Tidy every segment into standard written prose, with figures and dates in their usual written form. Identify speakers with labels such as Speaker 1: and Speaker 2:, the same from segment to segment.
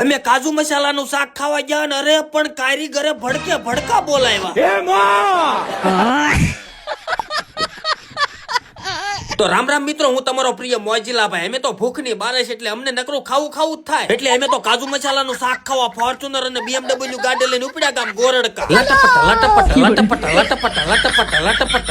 Speaker 1: અમે કાજુ મસાલાનું શાક ખાવા ગયા ને અરે પણ કારીગરે ભડકે ભડકા બોલાવ્યા. તો રામ રામ મિત્રો, હું તમારો પ્રિય મોજીલા ભાઈ. અમે તો ભૂખની બારેશ એટલે અમને નકરું ખાવું ખાવું જ થાય એટલે અમે તો કાજુ મસાલાનું શાક ખાવા ફોર્ચ્યુનર અને BMW ગાડી લઈને ઉપડ્યા ગામ ગોરડકા. લટપટ લટપટ લટપટ લટપટ લટપટ લટપટ.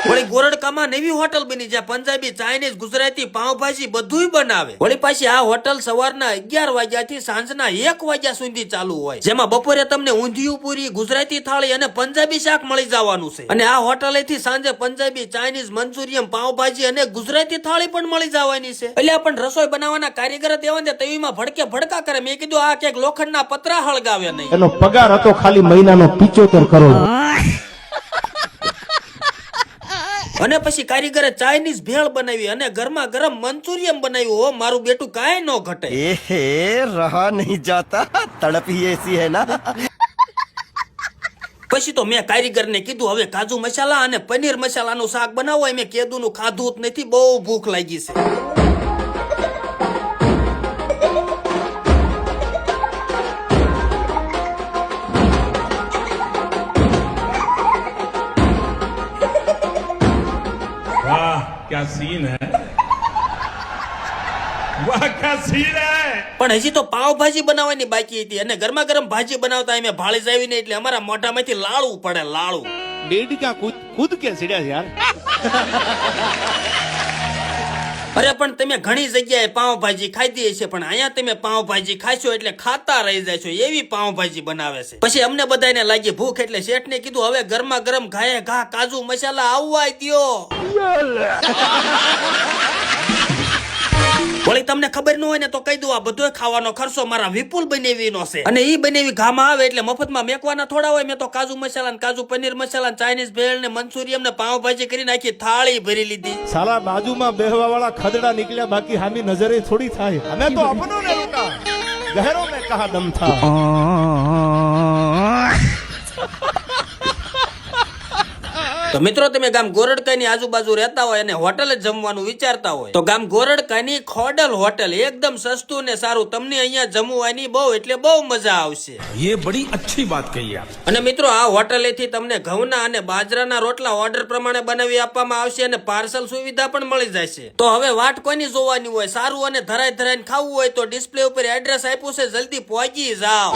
Speaker 1: વળી ગોરડકામાં નવી હોટલ બની જ્યાં પંજાબી, ચાઇનીઝ, ગુજરાતી, પાવભાજી બધુંય બનાવે. વળી પાછી આ હોટલ સવારના 11 વાગ્યાથી સાંજના 1 વાગ્યા સુધી ચાલુ હોય, જેમાં બપોરે તમને ઊંધિયું પૂરી, ગુજરાતી થાળી અને પંજાબી શાક મળી જવાનું છે. અને આ હોટલેથી સાંજે પંજાબી, ચાઇનીઝ, મંચુરિયન, પાવભાજી અને ગુજરાતી થાળી પણ મળી જવાની છે. એટલે પણ રસોઈ બનાવવાના કારીગર તેવા ને તેવીમાં ભડકે ભડકા કરે. મેં કીધું આ ક્યાંક લોખંડના પતરા હળગાવે નહીં.
Speaker 2: એનો પગાર હતો ખાલી મહિનાનો 75 કરોડ.
Speaker 1: અને પછી કારીગરે ચાઇનીઝ ભેળ બનાવી અને ગરમા ગરમ મંચુરિયન બનાવ્યું. હો મારું બેટું કાંઈ ન ઘટે.
Speaker 3: एहे रहा नहीं जाता, तड़प ही ऐसी है ना.
Speaker 1: પછી તો મેં કારીગરને કીધું હવે કાજુ મસાલા અને પનીર મસાલાનું શાક બનાવો. મેં કેદુનું ખાધું જ નથી, બહુ ભૂખ લાગી છે.
Speaker 4: वाह क्या सीन है, वाह क्या सीन है.
Speaker 1: પણ હજી તો પાવભાજી બનાવવાની બાકી હતી અને ગરમા ગરમ ભાજી બનાવતા અમે ભાળી જ આવીને એટલે અમારા મોઢામાંથી લાળું પડે, લાળું.
Speaker 5: डेढ़ का खुद के सीढ़िया यार.
Speaker 1: અરે પણ તમે ઘણી જગ્યાએ પાવભાજી ખાધી હશે પણ અહીંયા તમે પાવભાજી ખાશો એટલે ખાતા રહી જશો, એવી પાવભાજી બનાવે છે. પછી અમને બધાને લાગી ભૂખ એટલે શેઠને કીધું હવે ગરમા ગરમ ઘાએ ઘા કાજુ મસાલા આવવા દ્યો. વળી તમને ખબર ન હોય ને તો કહી દઉં, આ બધો ખાવાનો ખર્ચો મારા વિપુલ બનેવીનો છે. અને ઈ બનેવી ઘામાં આવે એટલે મફતમાં મેકવાના થોડા હોય. મેં તો કાજુ મસાલા ને કાજુ પનીર મસાલા, ચાઇનીઝ ભેળ ને મંચુરિયન ને પાવભાજી કરી નાખી, થાળી ભરી લીધી.
Speaker 5: साला बाजूમાં બેહવા વાળા ખદડા નીકળ્યા, બાકી હામી નજરે થોડી થાય. અમે તો अपनों ने लूटा, गहरों में कहा दम था.
Speaker 1: તો મિત્રો તમે ગામ ગોરડકાની આજુબાજુ રહેતા હોય અને હોટલે જમવાનું વિચારતા હોય તો ગામ ગોરડકાની ખોડલ હોટલ એકદમ સસ્તું ને સારું. તમને અહીંયા જમવાની બહુ એટલે બહુ મજા આવશે.
Speaker 4: ये बड़ी अच्छी बात कही आप.
Speaker 1: અને મિત્રો આ હોટલેથી તમને ઘઉંના અને બાજરાના રોટલા ઓર્ડર પ્રમાણે બનાવી આપવામાં આવશે અને પાર્સલ સુવિધા પણ મળી જશે. તો હવે વાટ કોની જોવાની હોય, સારું અને ધરાઈ ધરાઈને ખાવું હોય તો ડિસ્પ્લે ઉપર એડ્રેસ આપ્યું છે, જલ્દી પહોંચી જાઓ.